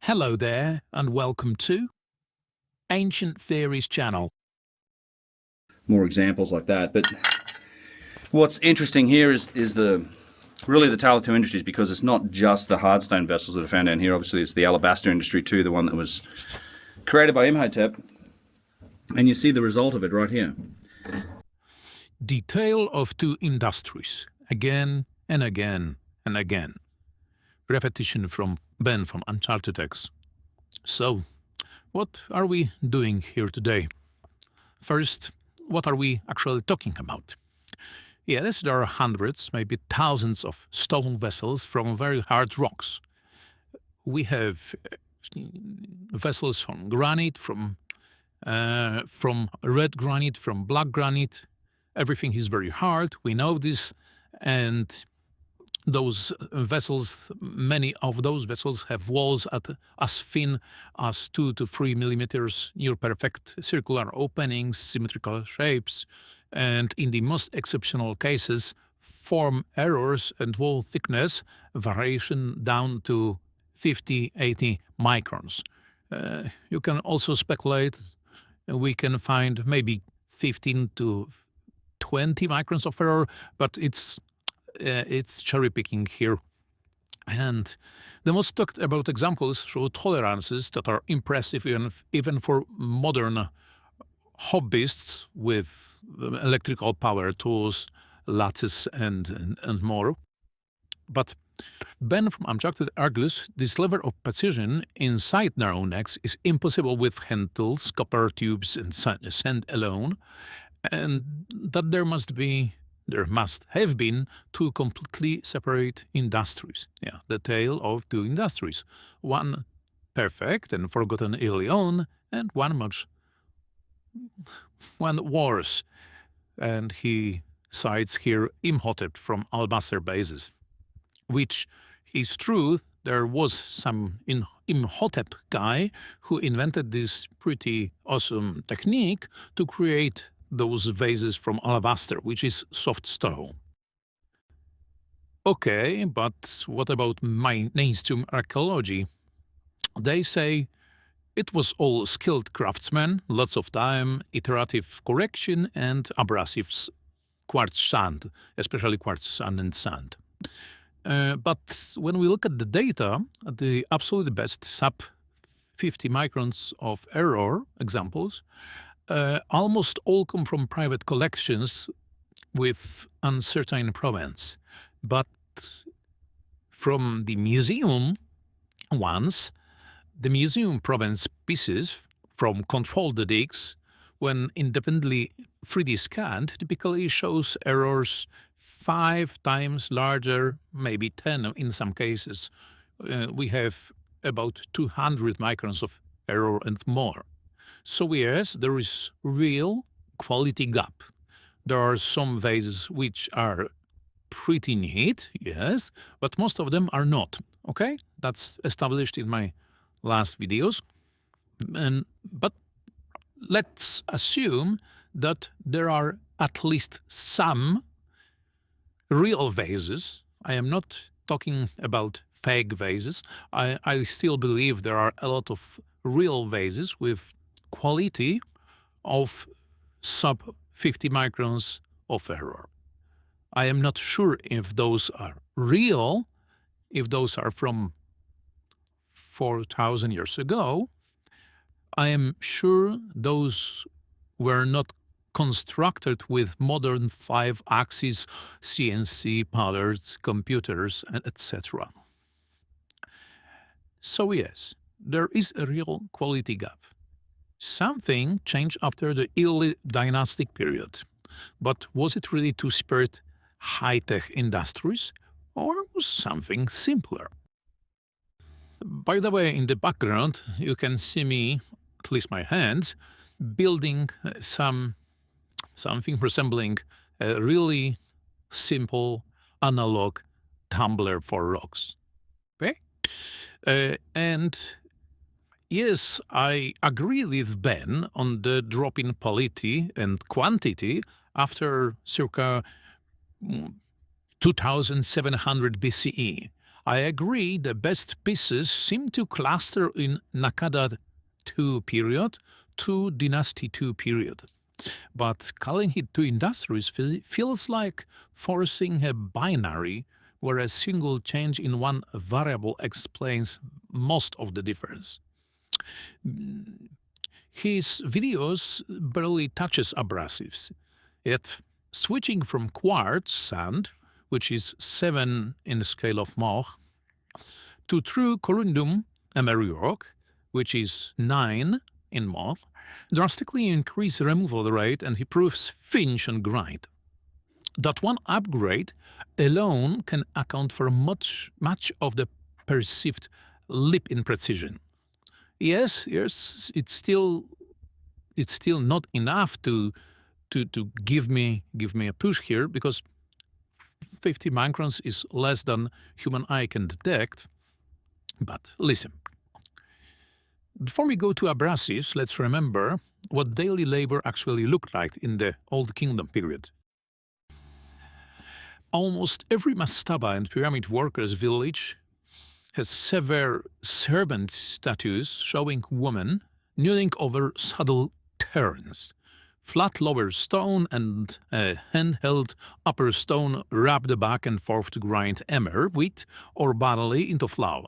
Hello there, and welcome to Ancient Theories channel. More examples like that. But what's interesting here is really the tale of two industries, because it's not just the hardstone vessels that are found down here. Obviously, it's the alabaster industry too, the one that was created by Imhotep. And you see the result of it right here. The tale of two industries, again and again and again. Repetition from Ben from UnchartedX. So, what are we doing here today? First, what are we actually talking about? Yes, there are hundreds, maybe thousands of stone vessels from very hard rocks. We have vessels from granite, from red granite, from black granite. Everything is very hard, we know this, and those vessels, many of those vessels have walls as thin as 2 to 3 millimeters, near perfect circular openings, symmetrical shapes, and in the most exceptional cases, form errors and wall thickness variation down to 50-80 microns. You can also speculate. We can find maybe 15 to 20 microns of error, but it's cherry picking here. And the most talked about examples show tolerances that are impressive even for modern hobbyists with electrical power tools, lattice, and more. But Ben from Uncharted argues this level of precision inside narrow necks is impossible with hand tools, copper tubes, and sand alone, and that there must have been two completely separate industries. Yeah, the tale of two industries. One perfect and forgotten early on, and one worse. And he cites here Imhotep from alabaster Vases, which is true. There was some Imhotep guy who invented this pretty awesome technique to create those vases from alabaster, which is soft stone. Okay, but what about mainstream archaeology? They say it was all skilled craftsmen, lots of time, iterative correction, and abrasives, quartz sand, especially quartz sand and sand. But when we look at the data, the absolute best sub 50 microns of error examples, almost all come from private collections with uncertain provenance. But from the museum ones, the museum provenance pieces from controlled digs, when independently 3D scanned, typically shows errors 5 times larger, maybe 10 in some cases. We have about 200 microns of error and more. So yes, there is real quality gap. There are some vases which are pretty neat, yes, but most of them are not. Okay, that's established in my last videos. But let's assume that there are at least some real vases. I am not talking about fake vases. I still believe there are a lot of real vases with quality of sub 50 microns of error. I am not sure if those are real, if those are from 4,000 years ago. I am sure those were not constructed with modern 5-axis CNC patterns, computers, and etc. So yes, there is a real quality gap. Something changed after the early dynastic period. But was it really to spirit high-tech industries, or was something simpler? By the way, in the background, you can see me, at least my hands, building something resembling a really simple analog tumbler for rocks. Okay? And yes, I agree with Ben on the drop in quality and quantity after circa 2700 BCE. I agree the best pieces seem to cluster in Nakada II period to Dynasty II period. But calling it two industries feels like forcing a binary where a single change in one variable explains most of the difference. His videos barely touches abrasives, yet switching from quartz sand, which is 7 in the scale of Mohs, to true corundum emery rock, which is 9 in Mohs, drastically increase removal rate and improves finish and grind. That one upgrade alone can account for much of the perceived leap in precision. Yes, it's still not enough to give me a push here, because 50 microns is less than human eye can detect. But listen, before we go to abrasives, let's remember what daily labor actually looked like in the Old Kingdom period. Almost every mastaba and pyramid workers' village has severe servant statues showing women kneeling over saddle turns. Flat lower stone and a handheld upper stone rub the back and forth to grind emmer, wheat, or barley into flour.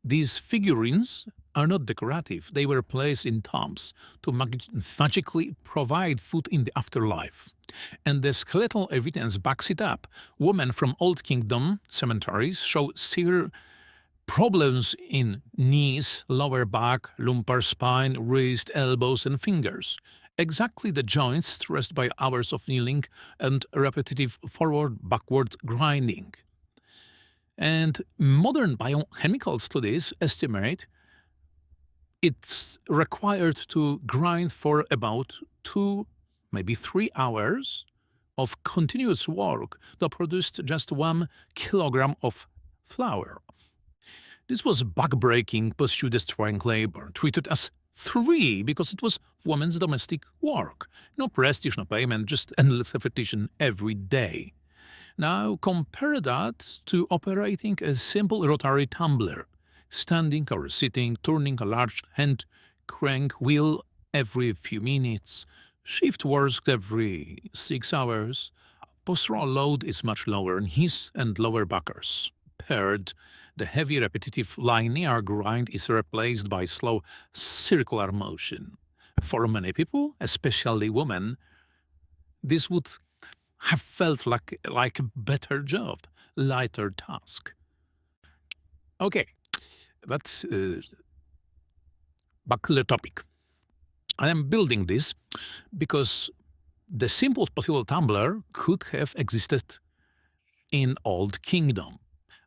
These figurines are not decorative. They were placed in tombs to magically provide food in the afterlife. And the skeletal evidence backs it up. Women from Old Kingdom cemeteries show severe problems in knees, lower back, lumbar spine, wrist, elbows, and fingers. Exactly the joints stressed by hours of kneeling and repetitive forward-backward grinding. And modern biochemical studies estimate it's required to grind for about 2, maybe 3 hours of continuous work that produced just 1 kilogram of flour. This was back-breaking, posture-destroying labor, treated as 3 because it was women's domestic work. No prestige, no payment, just endless repetition every day. Now compare that to operating a simple rotary tumbler, standing or sitting, turning a large hand crank wheel every few minutes, shift work every 6 hours. Postural load is much lower in his and lower backers. Paired, the heavy repetitive linear grind is replaced by slow circular motion. For many people, especially women, this would have felt like a better job, lighter task. Okay, but back to the topic. I am building this because the simplest possible tumbler could have existed in Old Kingdom.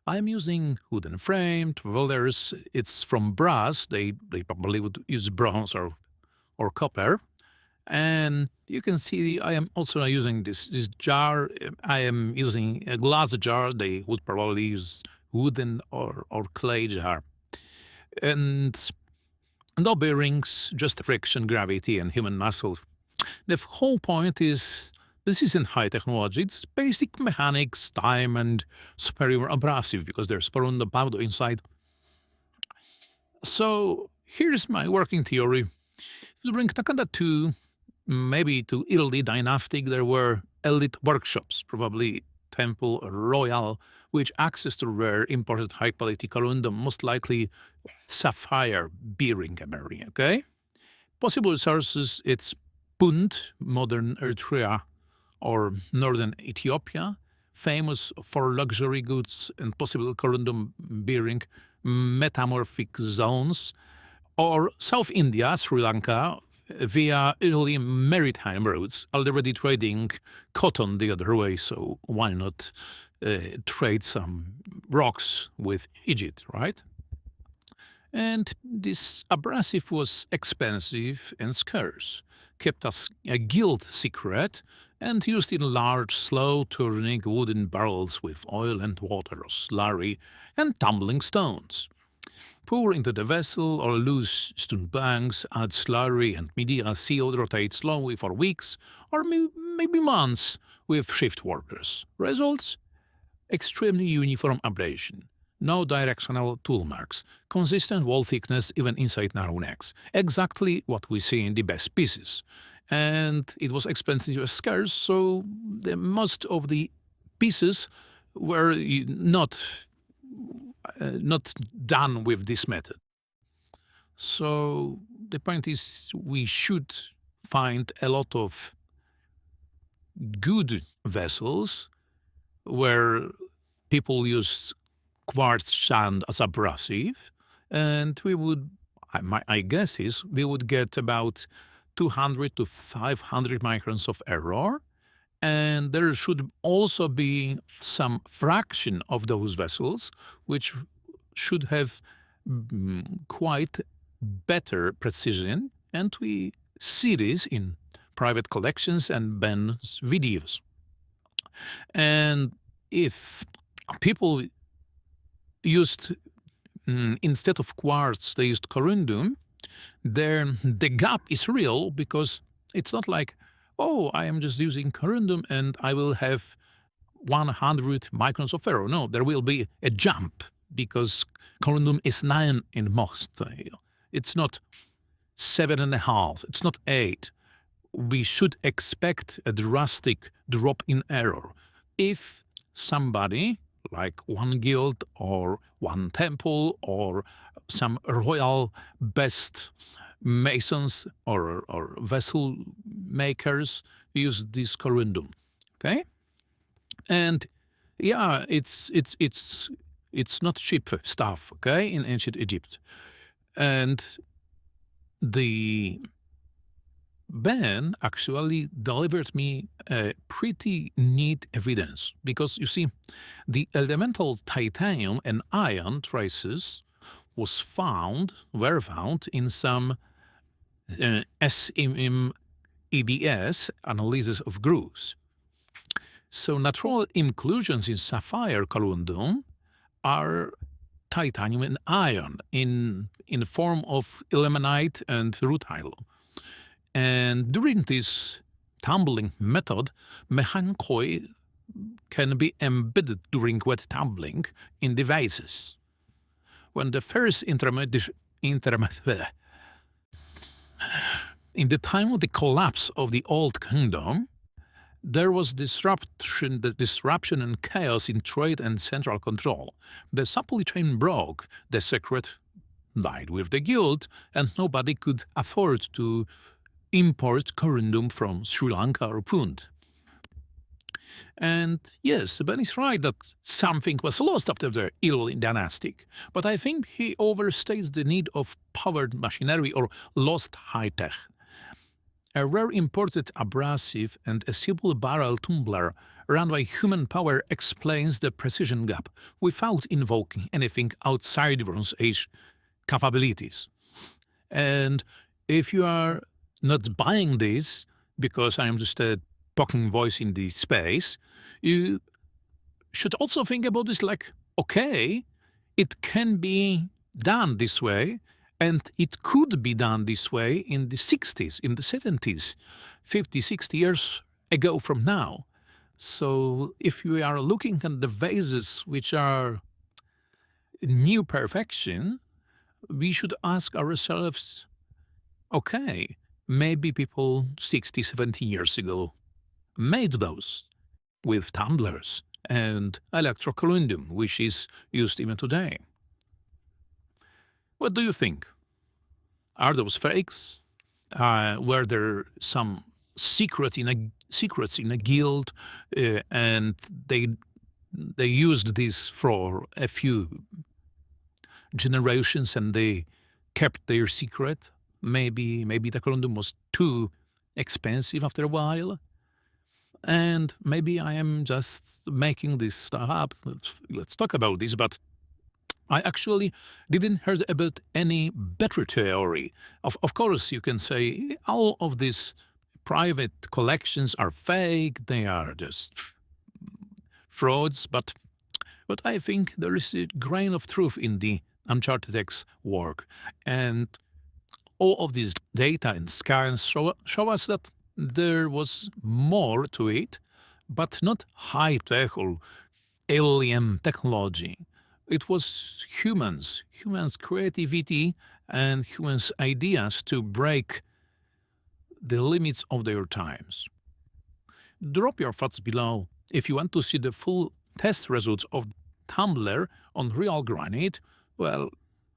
I am using wooden frame, travelers. It's from brass. They probably would use bronze or copper. And you can see I am also using this jar. I am using a glass jar. They would probably use wooden or clay jar. And no bearings, just friction, gravity, and human muscle. The whole point is this isn't high technology. It's basic mechanics, time, and superior abrasive because there's corundum powder inside. So here's my working theory. During Takada II, maybe to early dynastic, there were elite workshops, probably Temple Royal, which access to rare imported high-quality corundum, most likely sapphire bearing emery, okay? Possible sources, it's Punt, modern Eritrea, or northern Ethiopia, famous for luxury goods and possible corundum bearing metamorphic zones, or South India, Sri Lanka, via early maritime routes, already trading cotton the other way, so why not trade some rocks with Egypt, right? And this abrasive was expensive and scarce, kept as a guild secret, and used in large, slow-turning wooden barrels with oil and water, slurry, and tumbling stones. Pour into the vessel or loose stone banks, add slurry and media sealed, rotate slowly for weeks or maybe months with shift workers. Results? extremely uniform abrasion, no directional tool marks, consistent wall thickness even inside narrow necks, exactly what we see in the best pieces. And it was expensive and scarce, so most of the pieces were not done with this method. So the point is we should find a lot of good vessels where people use quartz sand as abrasive, and we would, my guess is, we would get about 200 to 500 microns of error, and there should also be some fraction of those vessels which should have quite better precision, and we see this in private collections and Ben's videos. And if people used, instead of quartz, they used corundum, then the gap is real, because it's not like, oh, I am just using corundum and I will have 100 microns of error. No, there will be a jump, because corundum is 9 in most. It's not 7.5, it's not 8. We should expect a drastic drop in error. If somebody, like one guild or one temple or some royal best masons or vessel makers use this corundum, okay? And yeah, it's not cheap stuff, okay, in ancient Egypt. And the Ben actually delivered me a pretty neat evidence, because you see, the elemental titanium and iron traces were found in some SMM EBS analysis of grooves. So natural inclusions in sapphire corundum are titanium and iron in form of ilmenite and rutile. And during this tumbling method, mechanically can be embedded during wet tumbling in the vases. When the first in the time of the collapse of the Old Kingdom, there was disruption and chaos in trade and central control. The supply chain broke, the secret died with the guild, and nobody could afford to import corundum from Sri Lanka or Punt. And yes, Ben is right that something was lost after the ill dynastic, but I think he overstates the need of powered machinery or lost high-tech. A rare imported abrasive and a simple barrel tumbler run by human power explains the precision gap without invoking anything outside Bronze Age capabilities. And if you are not buying this because I am just a talking voice in the space, you should also think about this like, okay, it can be done this way, and it could be done this way in the 60s, in the 70s, 50, 60 years ago from now. So if we are looking at the vases which are new perfection, we should ask ourselves, okay, maybe people 60, 70 years ago made those with tumblers and electrocorundum, which is used even today. What do you think? Are those fakes? Were there some secrets in a guild, and they used this for a few generations and they kept their secret? Maybe the corundum was too expensive after a while, and maybe I am just making this stuff up. Let's talk about this, but I actually didn't hear about any better theory. Of course, you can say all of these private collections are fake, they are just frauds, but I think there is a grain of truth in the UnchartedX work, and all of these data and scans show us that there was more to it, but not high-tech or alien technology. It was humans' creativity and humans' ideas to break the limits of their times. Drop your thoughts below if you want to see the full test results of tumbler on real granite. Well,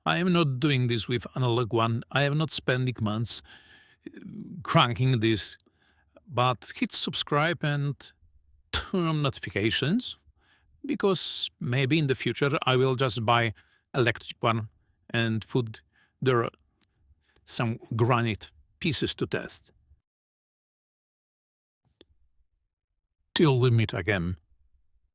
I am not doing this with analog one. I am not spending months cranking this, but hit subscribe and turn on notifications, because maybe in the future I will just buy electric one and put there some granite pieces to test. Till we meet again.